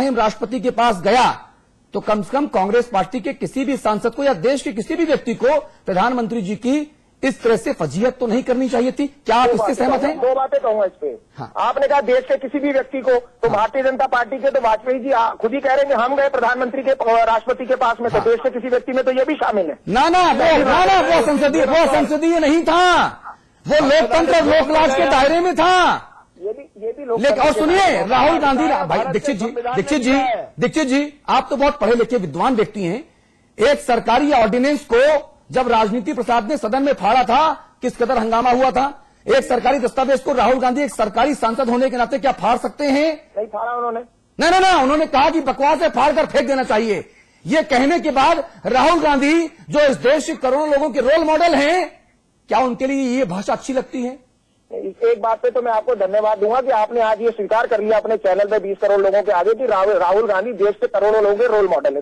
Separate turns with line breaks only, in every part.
Time राष्ट्रपति के पास गया तो कम से कम कांग्रेस पार्टी के किसी भी सांसद को या देश के किसी भी व्यक्ति को प्रधानमंत्री जी की इस तरह से फजीहत तो नहीं करनी चाहिए थी। क्या आप इससे सहमत हैं?
दो बातें कहूंगा इस पे।
हाँ।
आपने कहा देश के किसी भी व्यक्ति को, तो भारतीय जनता पार्टी के तो वाजपेयी जी खुद ही कह रहे हैं हम गए प्रधानमंत्री के राष्ट्रपति के पास में, तो देश के किसी व्यक्ति में तो ये भी शामिल है।
वो संसदीय नहीं था, वो लोकतंत्र और लोकराज के दायरे में था।
ये भी
लेकिन और सुनिए, राहुल गांधी भाई दीक्षित जी आप तो बहुत पढ़े लिखे विद्वान व्यक्ति हैं। एक सरकारी ऑर्डिनेंस को जब राजनीति प्रसाद ने सदन में फाड़ा था, किस कदर हंगामा हुआ था। एक सरकारी दस्तावेज को राहुल गांधी एक सरकारी सांसद होने के नाते क्या फाड़ सकते हैं?
नहीं फाड़ा उन्होंने।
नहीं, उन्होंने कहा कि बकवास है, फाड़ कर फेंक देना चाहिए। ये कहने के बाद राहुल गांधी जो इस देश के करोड़ों लोगों के रोल मॉडल हैं, क्या उनके लिए ये भाषा अच्छी लगती है?
एक बात पे तो मैं आपको धन्यवाद दूंगा कि आपने आज ये स्वीकार कर लिया अपने चैनल पे 20 करोड़ लोगों के आगे कि राहुल गांधी देश के करोड़ों लोगों के रोल मॉडल है।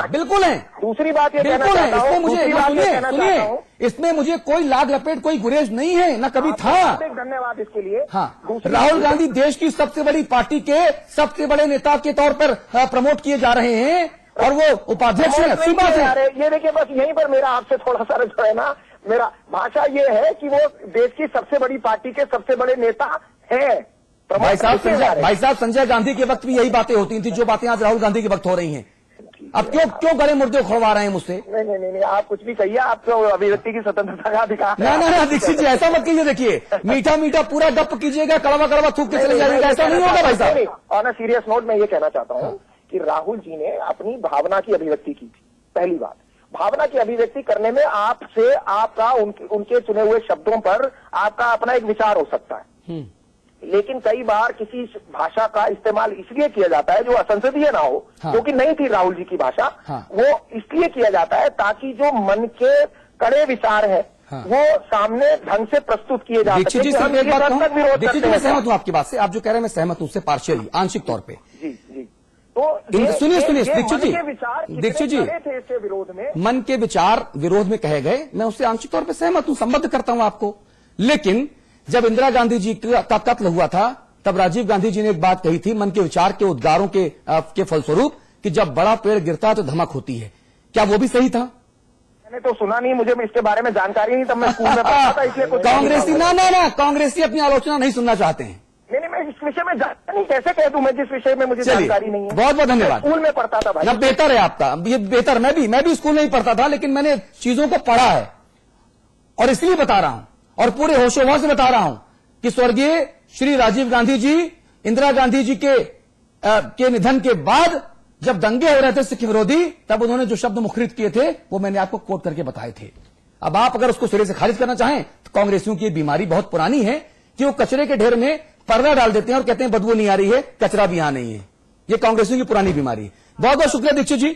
बिल्कुल है।
दूसरी बात ये कहना चाहता हूं,
इसमें मुझे कोई लाग लपेट, कोई गुरेज नहीं है, न कभी था।
धन्यवाद इसके लिए।
हाँ, राहुल गांधी देश की सबसे बड़ी पार्टी के सबसे बड़े नेता के तौर पर प्रमोट किए जा रहे हैं और वो उपाध्यक्ष है।
ये देखिए, बस यहीं पर मेरा आपसे थोड़ा सा जो है ना, मेरा भाषा ये है कि वो देश की सबसे बड़ी पार्टी के सबसे बड़े नेता हैं।
भाई साहब संजय गांधी के वक्त भी यही बातें होती थी जो बातें आज राहुल गांधी के वक्त हो रही हैं। अब क्यों गले मुर्दे खुलवा रहे हैं मुझसे?
नहीं, आप कुछ भी कहिए, आप तो अभिव्यक्ति की स्वतंत्रता का अधिकार।
ना दीक्षित जी ऐसा मत कीजिए। देखिए, मीठा पूरा गप कीजिएगा, कड़वा थूक के चले जाइएगा, ऐसा नहीं होगा भाई साहब।
ऑन अ सीरियस नोट मैं ये कहना चाहता हूँ कि राहुल जी ने अपनी भावना की अभिव्यक्ति की थी। पहली बात, भावना की अभिव्यक्ति करने में आपसे आपका उनके चुने हुए शब्दों पर आपका अपना एक विचार हो सकता है, लेकिन कई बार किसी भाषा का इस्तेमाल इसलिए किया जाता है जो असंसदीय ना हो, जो कि नहीं थी राहुल जी की भाषा। वो इसलिए किया जाता है ताकि जो मन के कड़े विचार है वो सामने ढंग से प्रस्तुत किए जा सके।
मैं सहमत हूं आपकी बात से। आप जो कह रहे हैं मैं सहमत हूं उससे पार्शियली, आंशिक तौर पर।
जी। तो
सुनिए दीक्षित जी,
विरोध में
मन के विचार विरोध में कहे गए, मैं उससे आंशिक तौर पर सहमत हूं, संबद्ध करता हूं आपको। लेकिन जब इंदिरा गांधी जी का कत्ल हुआ था तब राजीव गांधी जी ने एक बात कही थी मन के विचार के उद्गारों के फलस्वरूप कि जब बड़ा पेड़ गिरता है तो धमक होती है। क्या वो भी सही था?
मैंने तो सुना नहीं, मुझे इसके बारे में जानकारी नहीं, तब मैं स्कूल में पढ़ता था, इसलिए
कांग्रेसी कांग्रेसी अपनी आलोचना नहीं सुनना चाहते हैं।
नहीं, मैं इस विषय में जानकारी नहीं, कैसे कह दूं मैं जिस विषय में मुझे जानकारी नहीं है।
बहुत धन्यवाद।
स्कूल में पढ़ता था भाई।
ना बेहतर है आपका, ये बेहतर। मैं भी स्कूल में ही पढ़ता था, लेकिन मैंने चीजों को पढ़ा है और इसलिए बता रहा हूं और पूरे होशोहवास से बता रहा हूं कि स्वर्गीय श्री राजीव गांधी जी इंदिरा गांधी जी के निधन के बाद जब दंगे हो रहे थे सिख विरोधी, तब उन्होंने जो शब्द मुखरित किए थे वो मैंने आपको कोट करके बताए थे। अब आप अगर उसको सिरे से खारिज करना चाहें तो कांग्रेसियों की बीमारी बहुत पुरानी है कि वो कचरे के ढेर में पर्दा डाल देते हैं और कहते हैं बदबू नहीं आ रही है, कचरा भी यहां नहीं है। ये कांग्रेसियों की पुरानी बीमारी है। बहुत बहुत शुक्रिया दीक्षित जी।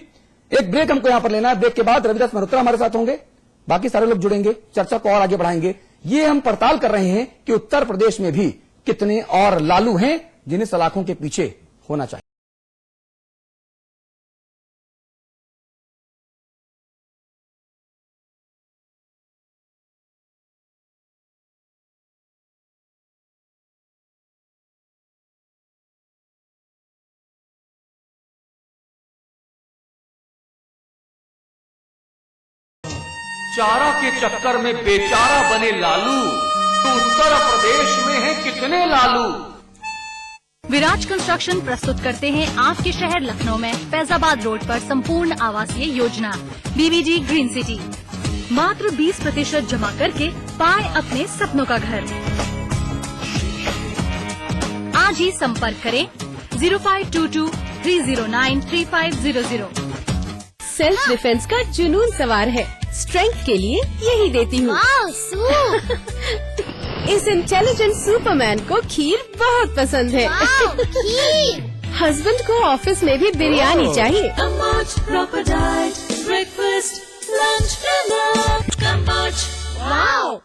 एक ब्रेक हमको यहां पर लेना है। ब्रेक के बाद रविदास मल्होत्रा हमारे साथ होंगे, बाकी सारे लोग जुड़ेंगे, चर्चा को और आगे बढ़ाएंगे। ये हम पड़ताल कर रहे हैं कि उत्तर प्रदेश में भी कितने और लालू हैं जिन्हें सलाखों के पीछे होना चाहिए।
चारा के चक्कर में बेचारा बने लालू, तो उत्तर प्रदेश में है कितने लालू।
विराज कंस्ट्रक्शन प्रस्तुत करते हैं आपके शहर लखनऊ में फैजाबाद रोड पर संपूर्ण आवासीय योजना बीबीजी ग्रीन सिटी। मात्र 20% जमा करके पाए अपने सपनों का घर। आज ही संपर्क करें 0522 309 3500।
सेल्फ डिफेंस का जुनून सवार है, स्ट्रेंथ के लिए यही देती हूँ। इस इंटेलिजेंट सुपरमैन को खीर बहुत पसंद है। हस्बैंड को ऑफिस में भी बिरयानी चाहिए।
Breakfast, lunch, dinner, wow.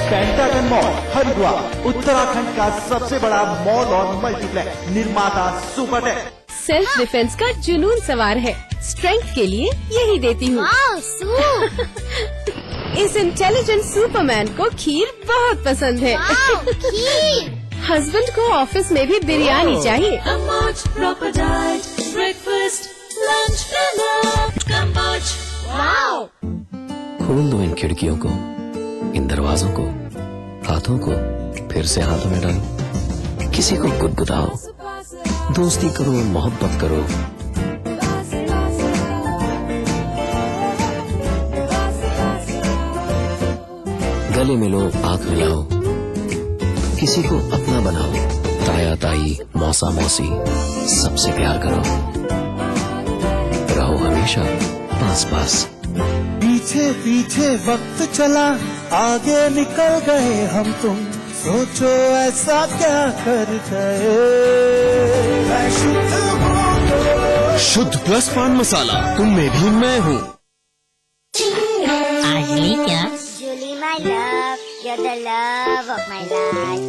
Pentagon mall Haridwar Uttarakhand का सबसे बड़ा मॉल और मल्टीप्लेक्स। निर्माता सुपरटेक।
सेल्फ डिफेंस का जुनून सवार है। स्ट्रेंथ के लिए यही देती हूँ। इस इंटेलिजेंट सुपरमैन को खीर बहुत पसंद है। हस्बैंड को ऑफिस में भी बिरयानी चाहिए।
Camboge proper diet, breakfast, lunch, dinner. Camboge. Wow.
खोल दो इन खिड़कियों को, इन दरवाजों को, हाथों को फिर से हाथों में डालो। किसी को गुदगुदाओ, दोस्ती करो, मोहब्बत करो। गले मिलो, आंख मिलाओ, किसी को अपना बनाओ। ताया ताई, मौसा मौसी, सबसे प्यार करो। रहो हमेशा पास पास।
पीछे पीछे वक्त चला, आगे निकल गए हम तुम, सोचो ऐसा क्या कर गए। मैं शुद्ध हूँ,
शुद्ध प्लस पान मसाला, तुम में भी मैं हूँ।
Julie, my love, you're the love of my life.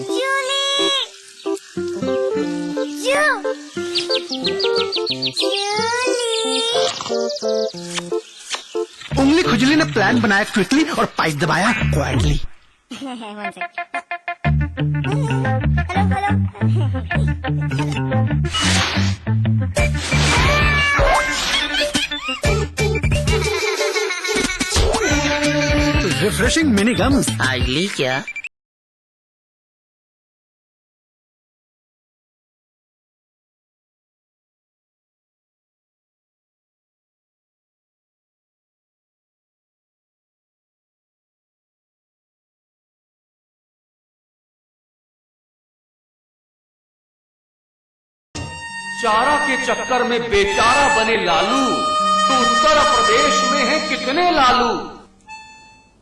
उंगली खुजली ने प्लान बनाया क्विकली और पाइप दबाया क्वाइटली। Refreshing mini gums.
आगली क्या?
चारा के चक्कर में बेचारा बने लालू, तो उत्तर प्रदेश में है कितने लालू।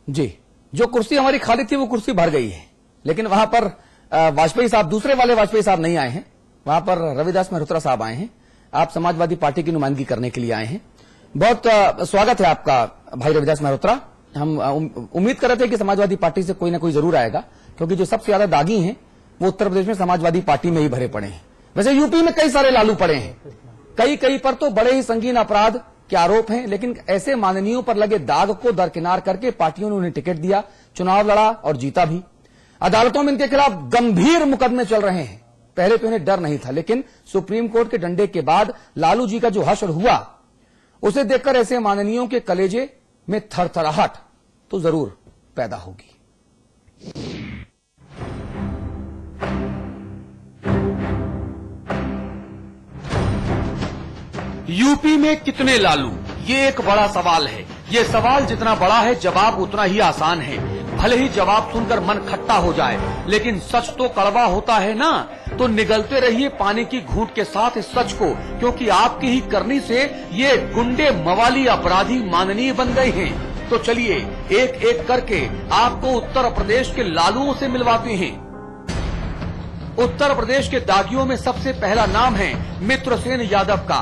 जी, जो कुर्सी हमारी खाली थी वो कुर्सी भर गई है, लेकिन वहां पर वाजपेयी साहब, दूसरे वाले वाजपेयी साहब नहीं आए हैं। वहां पर रविदास मेहरोत्रा साहब आए हैं। आप समाजवादी पार्टी की नुमाइंदगी करने के लिए आए हैं। बहुत स्वागत है आपका भाई रविदास मेहरोत्रा। हम उम्मीद कर रहे थे कि समाजवादी पार्टी से कोई ना कोई जरूर आएगा, क्योंकि जो सबसे ज्यादा दागी हैं वो उत्तर प्रदेश में समाजवादी पार्टी में ही भरे पड़े हैं। वैसे यूपी में कई सारे लालू पड़े हैं, कई पर तो बड़े ही संगीन अपराध के आरोप हैं, लेकिन ऐसे माननीयों पर लगे दाग को दरकिनार करके पार्टियों ने उन्हें टिकट दिया, चुनाव लड़ा और जीता भी। अदालतों में इनके खिलाफ गंभीर मुकदमे चल रहे हैं। पहले तो इन्हें डर नहीं था, लेकिन सुप्रीम कोर्ट के डंडे के बाद लालू जी का जो हश्र हुआ, उसे देखकर ऐसे माननीयों के कलेजे में थरथराहट तो जरूर पैदा होगी।
यूपी में कितने लालू, ये एक बड़ा सवाल है। ये सवाल जितना बड़ा है, जवाब उतना ही आसान है। भले ही जवाब सुनकर मन खट्टा हो जाए, लेकिन सच तो कड़वा होता है ना। तो निगलते रहिए पानी की घूंट के साथ इस सच को, क्योंकि आपकी ही करनी से ये गुंडे मवाली अपराधी माननीय बन गए हैं। तो चलिए एक एक करके आपको उत्तर प्रदेश के लालुओं से मिलवाते हैं। उत्तर प्रदेश के दागियों में सबसे पहला नाम है मित्रसेन यादव का।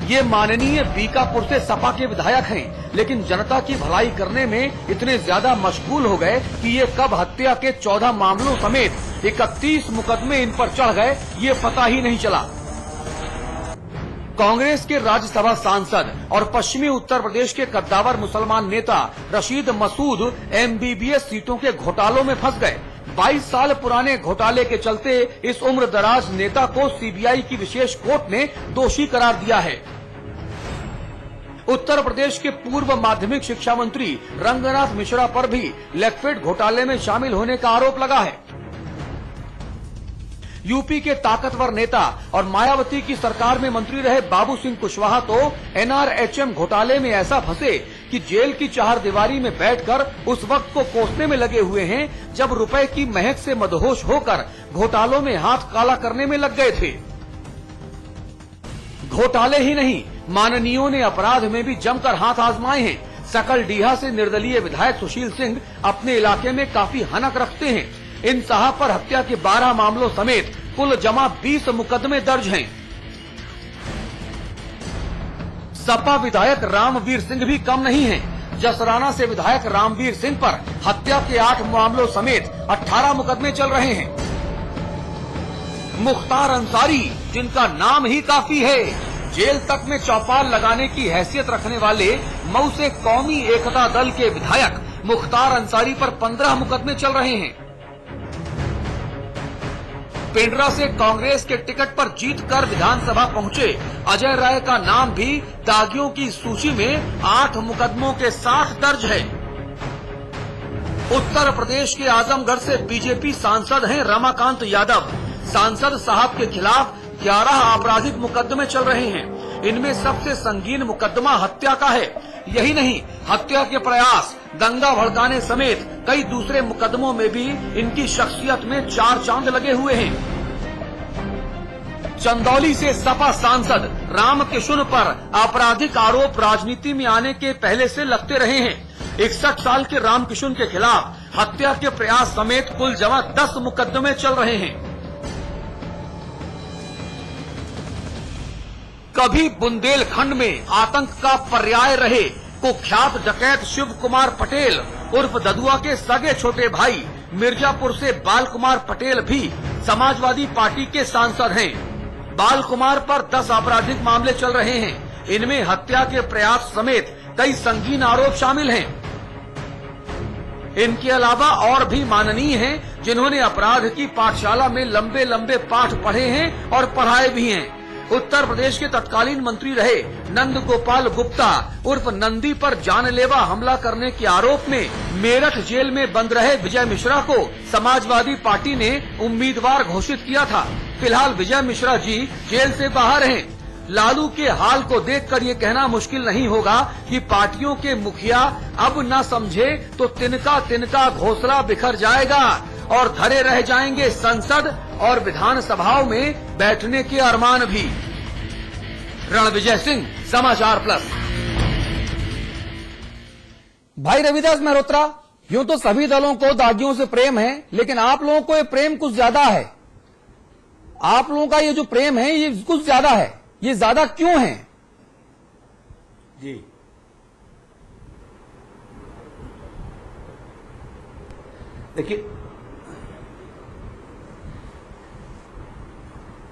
ये माननीय बीकापुर से सपा के विधायक हैं, लेकिन जनता की भलाई करने में इतने ज्यादा मशगूल हो गए कि ये कब हत्या के 14 मामलों समेत 31 मुकदमे इन पर चढ़ गए, ये पता ही नहीं चला। कांग्रेस के राज्यसभा सांसद और पश्चिमी उत्तर प्रदेश के कद्दावर मुसलमान नेता रशीद मसूद MBBS सीटों के घोटालों में फंस गए। 22 साल पुराने घोटाले के चलते इस उम्र दराज नेता को CBI की विशेष कोर्ट ने दोषी करार दिया है। उत्तर प्रदेश के पूर्व माध्यमिक शिक्षा मंत्री रंगनाथ मिश्रा पर भी लेगफेड घोटाले में शामिल होने का आरोप लगा है। यूपी के ताकतवर नेता और मायावती की सरकार में मंत्री रहे बाबू सिंह कुशवाहा तो NRHM घोटाले में ऐसा फंसे कि जेल की चारदीवारी में बैठकर उस वक्त को कोसने में लगे हुए हैं जब रुपए की महक से मदहोश होकर घोटालों में हाथ काला करने में लग गए थे। घोटाले ही नहीं, माननीयों ने अपराध में भी जमकर हाथ आजमाए हैं। सकलडीहा से निर्दलीय विधायक सुशील सिंह अपने इलाके में काफी हनक रखते हैं। इन साहब पर हत्या के 12 मामलों समेत कुल जमा 20 मुकदमे दर्ज हैं। सपा विधायक रामवीर सिंह भी कम नहीं हैं। जसराना से विधायक रामवीर सिंह पर हत्या के 8 मामलों समेत 18 मुकदमे चल रहे हैं। मुख्तार अंसारी, जिनका नाम ही काफी है, जेल तक में चौपाल लगाने की हैसियत रखने वाले मऊ से कौमी एकता दल के विधायक मुख्तार अंसारी पर 15 मुकदमे चल रहे हैं। पेंड्रा से कांग्रेस के टिकट पर जीतकर विधानसभा पहुंचे अजय राय का नाम भी दागियों की सूची में 8 मुकदमों के साथ दर्ज है। उत्तर प्रदेश के आजमगढ़ से बीजेपी सांसद हैं रमाकांत यादव। सांसद साहब के खिलाफ 11 आपराधिक मुकदमे चल रहे हैं। इनमें सबसे संगीन मुकदमा हत्या का है। यही नहीं, हत्या के प्रयास, दंगा भड़काने समेत कई दूसरे मुकदमों में भी इनकी शख्सियत में 4 चांद लगे हुए हैं। चंदौली से सपा सांसद रामकिशुन पर आपराधिक आरोप राजनीति में आने के पहले से लगते रहे हैं। 61 साल के रामकिशुन के खिलाफ हत्या के प्रयास समेत कुल जमा 10 मुकदमे चल रहे हैं। कभी बुंदेलखंड में आतंक का पर्याय रहे कुख्यात डकैत शिव कुमार पटेल उर्फ ददुआ के सगे छोटे भाई मिर्जापुर से बाल कुमार पटेल भी समाजवादी पार्टी के सांसद हैं। बाल कुमार पर 10 आपराधिक मामले चल रहे हैं। इनमें हत्या के प्रयास समेत कई संगीन आरोप शामिल हैं। इनके अलावा और भी माननीय हैं जिन्होंने अपराध की पाठशाला में लंबे लंबे पाठ पढ़े हैं और पढ़ाए भी हैं। उत्तर प्रदेश के तत्कालीन मंत्री रहे नंद गोपाल गुप्ता उर्फ नंदी पर जानलेवा हमला करने के आरोप में मेरठ जेल में बंद रहे विजय मिश्रा को समाजवादी पार्टी ने उम्मीदवार घोषित किया था। फिलहाल विजय मिश्रा जी जेल से बाहर हैं। लालू के हाल को देखकर ये कहना मुश्किल नहीं होगा कि पार्टियों के मुखिया अब न समझे तो तिनका तिनका घोंसला बिखर जाएगा और धरे रह जाएंगे संसद और विधानसभाओं में बैठने के अरमान भी। रणविजय सिंह, समाचार प्लस।
भाई रविदास मेहरोत्रा, यूं तो सभी दलों को दागियों से प्रेम है, लेकिन आप लोगों को ये प्रेम कुछ ज्यादा है। आप लोगों का ये जो प्रेम है ये कुछ ज्यादा है। ये ज्यादा क्यों है?
जी,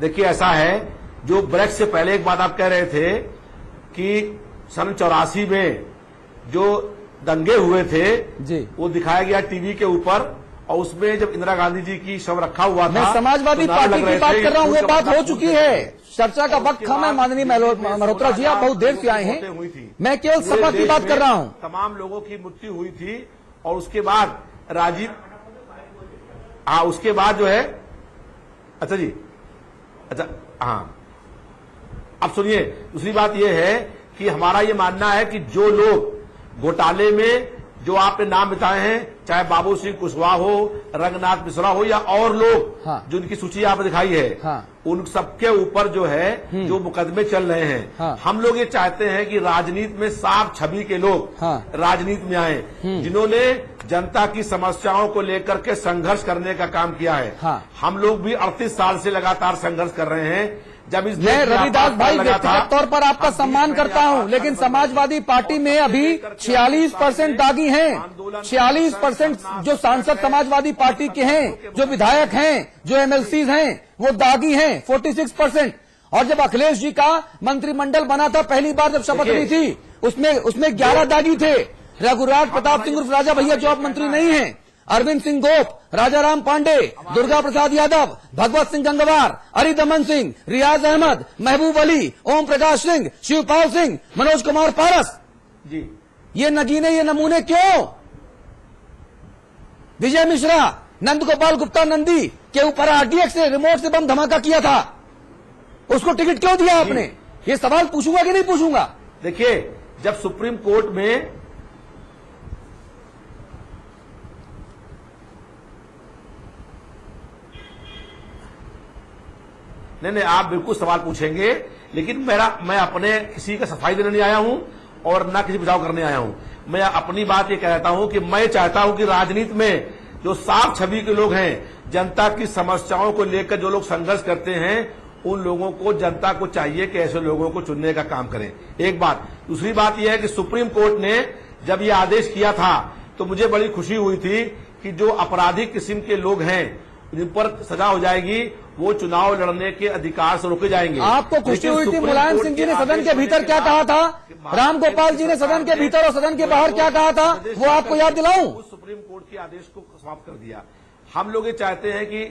देखिए ऐसा है, जो ब्रेक से पहले एक बात आप कह रहे थे कि सन 84 में जो दंगे हुए थे
जी,
वो दिखाया गया टीवी के ऊपर और उसमें जब इंदिरा गांधी जी की शव रखा हुआ था।
मैं समाजवादी पार्टी की बात कर रहा हूँ, वो बात हो चुकी है। चर्चा का वक्त कम है माननीय मल्होत्रा जी, आप बहुत देर से आए हैं। मैं केवल सपा की बात कर रहा हूँ।
तमाम लोगों की मृत्यु हुई थी और उसके बाद उसके बाद जो है, अच्छा जी, अच्छा हाँ, अब सुनिए, दूसरी बात यह है कि हमारा ये मानना है कि जो लोग घोटाले में जो आपने नाम बताए हैं, चाहे बाबू सिंह कुशवाहा हो, रंगनाथ मिश्रा हो या और लोग,
हाँ,
जो उनकी सूची आपने दिखाई है, हाँ, उन सबके ऊपर जो है जो मुकदमे चल रहे हैं, हाँ, हम लोग ये चाहते हैं कि राजनीति में साफ छवि के लोग, हाँ, राजनीति में आए, जिन्होंने जनता की समस्याओं को लेकर के संघर्ष करने का काम किया है। हाँ, हम लोग भी 38 साल से लगातार संघर्ष कर रहे हैं। जब इस
मैं रविदास भाई व्यक्तिगत तौर पर आपका सम्मान करता हूं, लेकिन समाजवादी पार्टी में अभी 46% दागी हैं। 46% जो सांसद समाजवादी पार्टी के हैं, जो विधायक हैं, जो एमएलसीज हैं, वो दागी हैं 46%। और जब अखिलेश जी का मंत्रिमंडल बना था, पहली बार जब शपथ ली थी, उसमें 11 दागी थे। रघुराज प्रताप सिंह उर्फ राजा भैया जो अब मंत्री नहीं है, अरविंद सिंह गोप, राजाराम पांडे, दुर्गा प्रसाद यादव, भगवत सिंह गंगवार, अरिदमन सिंह, रियाज अहमद, महबूब अली, ओम प्रकाश सिंह, शिवपाल सिंह, मनोज कुमार पारस
जी,
ये नगीने, ये नमूने क्यों? विजय मिश्रा, नंद गोपाल गुप्ता नंदी के ऊपर आरडीएक्स से रिमोट से बम धमाका किया था, उसको टिकट क्यों दिया आपने? ये सवाल पूछूंगा कि नहीं पूछूंगा?
देखिए, जब सुप्रीम कोर्ट में नहीं, आप बिल्कुल सवाल पूछेंगे, लेकिन मैं अपने किसी का सफाई देने नहीं आया हूं और ना किसी बचाव करने आया हूं। मैं अपनी बात ये कहता हूं कि मैं चाहता हूं कि राजनीति में जो साफ छवि के लोग हैं, जनता की समस्याओं को लेकर जो लोग संघर्ष करते हैं, उन लोगों को, जनता को चाहिए कि ऐसे लोगों को चुनने का काम करें। एक बात। दूसरी बात यह है कि सुप्रीम कोर्ट ने जब ये आदेश किया था तो मुझे बड़ी खुशी हुई थी कि जो आपराधिक किस्म के लोग हैं जिन पर सजा हो जाएगी वो चुनाव लड़ने के अधिकार से रोके जाएंगे।
आपको खुशी हुई थी
सुप्रीम
मुलायम
कोर्ट
सिंह जी ने
के
सदन
आदेश
के भीतर
होने
क्या
के
कहा
बाद
था, राम गोपाल जी ने सदन के भीतर और सदन के बाहर क्या कहा था, वो आपको याद दिलाऊं?
उस सुप्रीम कोर्ट के आदेश को समाप्त कर दिया। हम लोग ये चाहते हैं कि